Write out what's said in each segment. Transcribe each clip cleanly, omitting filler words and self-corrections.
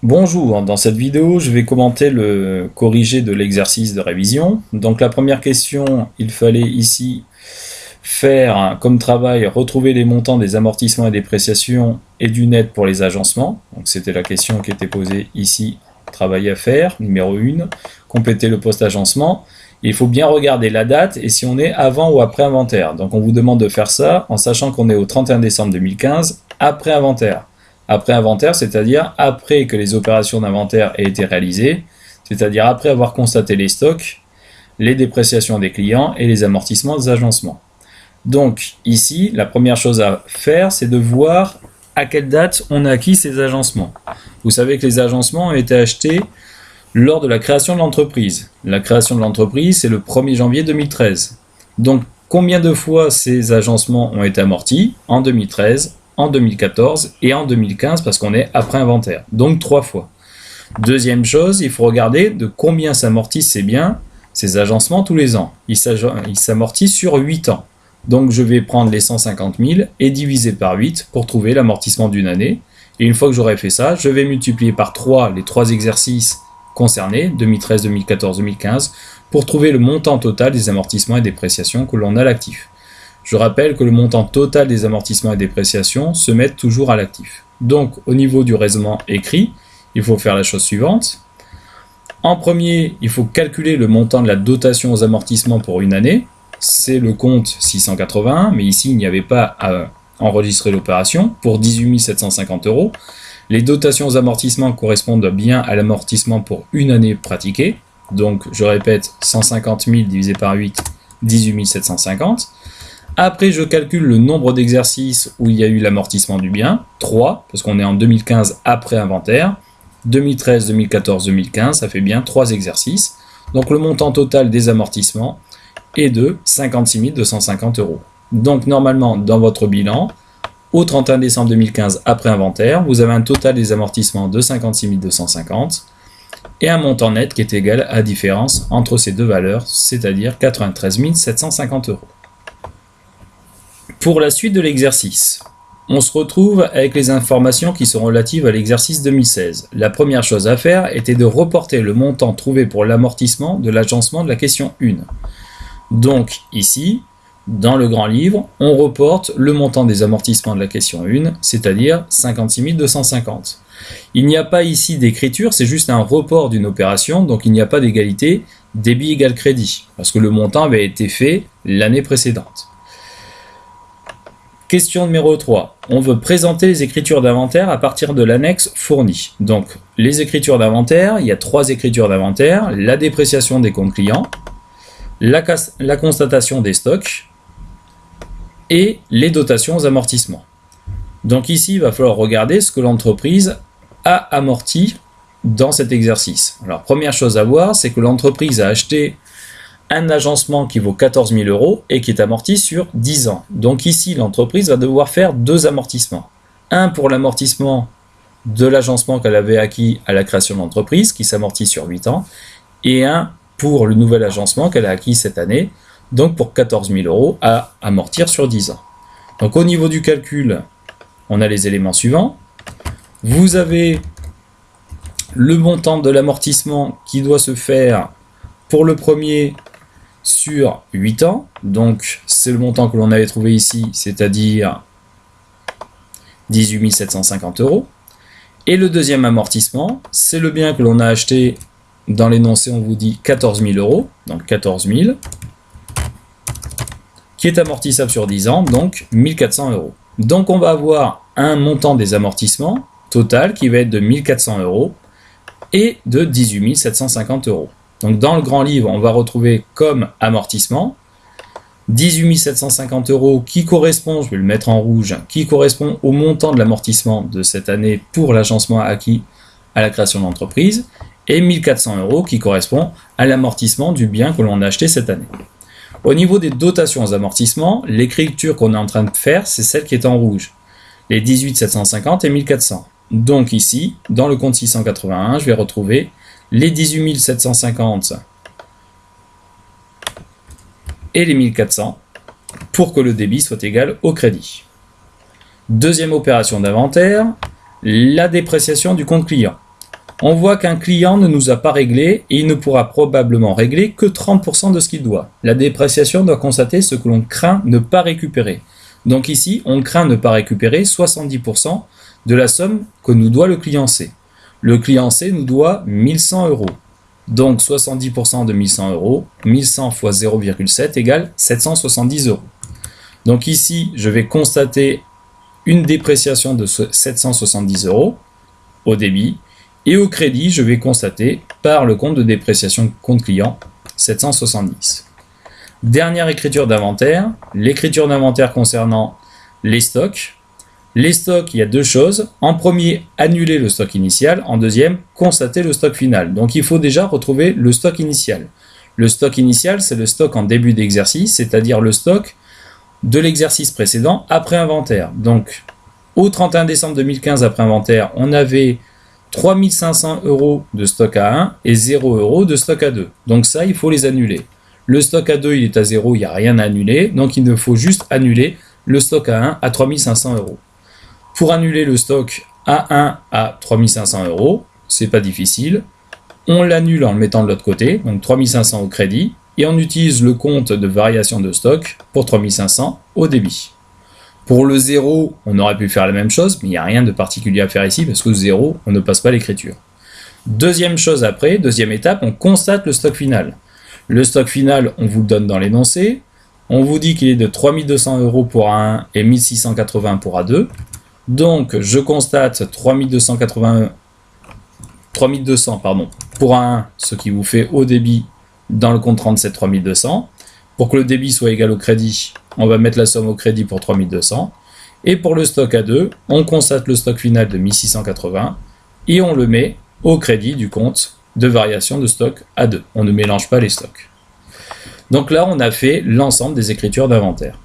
Bonjour, dans cette vidéo, je vais commenter le corrigé de l'exercice de révision. Donc la première question, il fallait ici faire comme travail, retrouver les montants des amortissements et dépréciations et du net pour les agencements. Donc c'était la question qui était posée ici, travail à faire, numéro 1, compléter le poste agencement. Il faut bien regarder la date et si on est avant ou après inventaire. Donc on vous demande de faire ça en sachant qu'on est au 31 décembre 2015, après inventaire. Après inventaire, c'est-à-dire après que les opérations d'inventaire aient été réalisées, c'est-à-dire après avoir constaté les stocks, les dépréciations des clients et les amortissements des agencements. Donc ici, la première chose à faire, c'est de voir à quelle date on a acquis ces agencements. Vous savez que les agencements ont été achetés lors de la création de l'entreprise. La création de l'entreprise, c'est le 1er janvier 2013. Donc combien de fois ces agencements ont été amortis? En 2013, en 2014 et en 2015 parce qu'on est après inventaire, donc 3 fois. Deuxième chose, il faut regarder de combien s'amortissent ces biens, ces agencements tous les ans. Ils s'amortissent sur 8 ans. Donc je vais prendre les 150 000 et diviser par 8 pour trouver l'amortissement d'une année. Et une fois que j'aurai fait ça, je vais multiplier par 3 les 3 exercices concernés, 2013, 2014, 2015, pour trouver le montant total des amortissements et dépréciations que l'on a à l'actif. Je rappelle que le montant total des amortissements et dépréciations se met toujours à l'actif. Donc, au niveau du raisonnement écrit, il faut faire la chose suivante. En premier, il faut calculer le montant de la dotation aux amortissements pour une année. C'est le compte 681, mais ici, il n'y avait pas à enregistrer l'opération pour 18 750 €. Les dotations aux amortissements correspondent bien à l'amortissement pour une année pratiquée. Donc, je répète, 150 000 divisé par 8, 18 750. Après, je calcule le nombre d'exercices où il y a eu l'amortissement du bien, 3, parce qu'on est en 2015 après inventaire. 2013, 2014, 2015, ça fait bien 3 exercices. Donc le montant total des amortissements est de 56 250 €. Donc normalement, dans votre bilan, au 31 décembre 2015 après inventaire, vous avez un total des amortissements de 56 250 et un montant net qui est égal à la différence entre ces deux valeurs, c'est-à-dire 93 750 €. Pour la suite de l'exercice, on se retrouve avec les informations qui sont relatives à l'exercice 2016. La première chose à faire était de reporter le montant trouvé pour l'amortissement de l'agencement de la question 1. Donc ici, dans le grand livre, on reporte le montant des amortissements de la question 1, c'est-à-dire 56 250. Il n'y a pas ici d'écriture, c'est juste un report d'une opération, donc il n'y a pas d'égalité débit égale crédit, parce que le montant avait été fait l'année précédente. Question numéro 3. On veut présenter les écritures d'inventaire à partir de l'annexe fournie. Donc, les écritures d'inventaire, il y a 3 écritures d'inventaire. La dépréciation des comptes clients, la constatation des stocks et les dotations aux amortissements. Donc ici, il va falloir regarder ce que l'entreprise a amorti dans cet exercice. Alors, première chose à voir, c'est que l'entreprise a acheté un agencement qui vaut 14 000 € et qui est amorti sur 10 ans. Donc ici, l'entreprise va devoir faire 2 amortissements. Un pour l'amortissement de l'agencement qu'elle avait acquis à la création de l'entreprise, qui s'amortit sur 8 ans, et un pour le nouvel agencement qu'elle a acquis cette année, donc pour 14 000 € à amortir sur 10 ans. Donc au niveau du calcul, on a les éléments suivants. Vous avez le montant de l'amortissement qui doit se faire pour le premier sur 8 ans, donc c'est le montant que l'on avait trouvé ici, c'est-à-dire 18 750 €. Et le deuxième amortissement, c'est le bien que l'on a acheté, dans l'énoncé on vous dit 14 000 €, donc 14 000, qui est amortissable sur 10 ans, donc 1400 €. Donc on va avoir un montant des amortissements total qui va être de 1400 € et de 18 750 €. Donc dans le grand livre, on va retrouver comme amortissement 18 750 € qui correspond, je vais le mettre en rouge, qui correspond au montant de l'amortissement de cette année pour l'agencement acquis à la création de l'entreprise, et 1400 € qui correspond à l'amortissement du bien que l'on a acheté cette année. Au niveau des dotations aux amortissements, l'écriture qu'on est en train de faire, c'est celle qui est en rouge. Les 18 750 et 1400. Donc ici, dans le compte 681, je vais retrouver les 18 750 et les 1400 pour que le débit soit égal au crédit. Deuxième opération d'inventaire, la dépréciation du compte client. On voit qu'un client ne nous a pas réglé et il ne pourra probablement régler que 30% de ce qu'il doit. La dépréciation doit constater ce que l'on craint ne pas récupérer. Donc ici, on craint ne pas récupérer 70% de la somme que nous doit le client C. Le client C nous doit 1100 euros. Donc 70% de 1100 euros, 1100 fois 0,7 égale 770 euros. Donc ici, je vais constater une dépréciation de 770 euros au débit. Et au crédit, je vais constater par le compte de dépréciation compte client 770. Dernière écriture d'inventaire, l'écriture d'inventaire concernant les stocks. Les stocks, il y a deux choses. En premier, annuler le stock initial. En deuxième, constater le stock final. Donc il faut déjà retrouver le stock initial. Le stock initial, c'est le stock en début d'exercice, c'est-à-dire le stock de l'exercice précédent après inventaire. Donc au 31 décembre 2015 après inventaire, on avait 3500 euros de stock à 1 et 0 euros de stock à 2. Donc ça, il faut les annuler. Le stock à 2, il est à 0, il n'y a rien à annuler. Donc il ne faut juste annuler le stock à 1 à 3500 euros. Pour annuler le stock A1 à 3500 euros, c'est pas difficile. On l'annule en le mettant de l'autre côté, donc 3500 au crédit, et on utilise le compte de variation de stock pour 3500 au débit. Pour le 0, on aurait pu faire la même chose, mais il n'y a rien de particulier à faire ici, parce que 0, on ne passe pas l'écriture. Deuxième chose après, deuxième étape, on constate le stock final. Le stock final, on vous le donne dans l'énoncé. On vous dit qu'il est de 3200 euros pour A1 et 1680 pour A2. Donc, je constate 3200 pour A1, ce qui vous fait au débit dans le compte 37 3200. Pour que le débit soit égal au crédit, on va mettre la somme au crédit pour 3200. Et pour le stock A2, on constate le stock final de 1680 et on le met au crédit du compte de variation de stock A2. On ne mélange pas les stocks. Donc là, on a fait l'ensemble des écritures d'inventaire.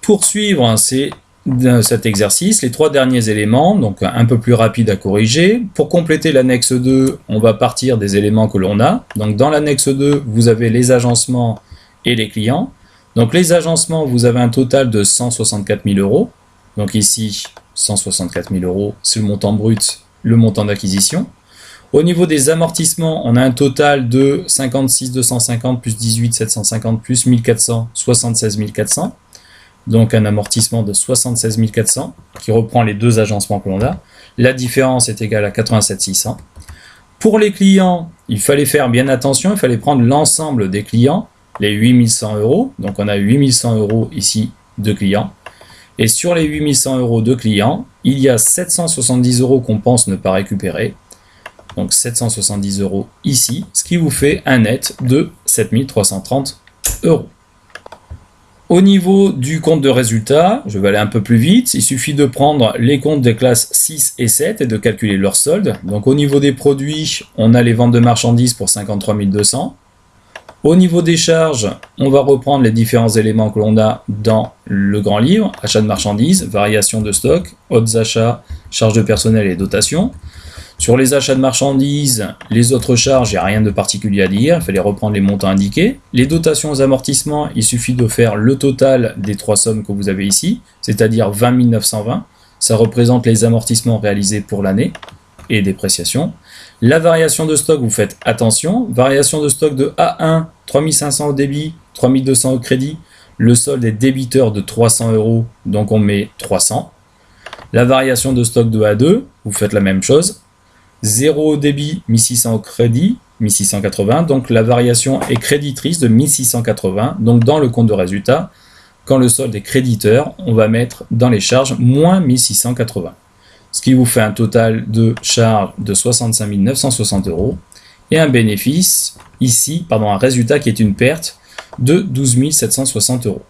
Pour suivre cet exercice, les trois derniers éléments, donc un peu plus rapide à corriger. Pour compléter l'annexe 2, on va partir des éléments que l'on a. Donc dans l'annexe 2, vous avez les agencements et les clients. Donc les agencements, vous avez un total de 164 000 euros. Donc ici, 164 000 euros, c'est le montant brut, le montant d'acquisition. Au niveau des amortissements, on a un total de 56 250 plus 18 750 plus 1400, 76 400. Donc un amortissement de 76 400 qui reprend les deux agencements que l'on a. La différence est égale à 87 600. Pour les clients, il fallait faire bien attention, il fallait prendre l'ensemble des clients, les 8100 euros. Donc on a 8100 euros ici de clients. Et sur les 8100 euros de clients, il y a 770 euros qu'on pense ne pas récupérer. Donc 770 euros ici, ce qui vous fait un net de 7330 euros. Au niveau du compte de résultat, je vais aller un peu plus vite, il suffit de prendre les comptes des classes 6 et 7 et de calculer leur solde. Donc au niveau des produits, on a les ventes de marchandises pour 53 200. Au niveau des charges, on va reprendre les différents éléments que l'on a dans le grand livre, achat de marchandises, variation de stock, autres achats, charges de personnel et dotation. Sur les achats de marchandises, les autres charges, il n'y a rien de particulier à dire, il fallait reprendre les montants indiqués. Les dotations aux amortissements, il suffit de faire le total des trois sommes que vous avez ici, c'est-à-dire 20 920. Ça représente les amortissements réalisés pour l'année et dépréciation. La variation de stock, vous faites attention. Variation de stock de A1, 3500 au débit, 3200 au crédit. Le solde est débiteur de 300 euros, donc on met 300. La variation de stock de A2, vous faites la même chose. 0 au débit, 1600 au crédit, 1680. Donc la variation est créditrice de 1680. Donc dans le compte de résultat, quand le solde est créditeur, on va mettre dans les charges moins 1680. Ce qui vous fait un total de charges de 65 960 euros et un bénéfice ici, un résultat qui est une perte de 12 760 euros.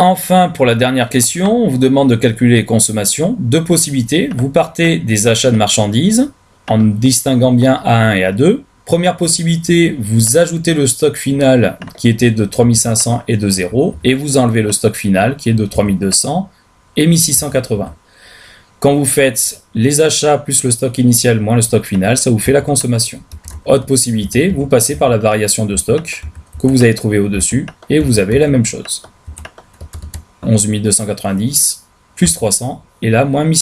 Enfin, pour la dernière question, on vous demande de calculer les consommations. Deux possibilités. Vous partez des achats de marchandises en distinguant bien A1 et A2. Première possibilité, vous ajoutez le stock final qui était de 3500 et de 0 et vous enlevez le stock final qui est de 3200 et 1680. Quand vous faites les achats plus le stock initial moins le stock final, ça vous fait la consommation. Autre possibilité, vous passez par la variation de stock que vous avez trouvé au-dessus et vous avez la même chose. 11 290 plus 300 et là moins 1600.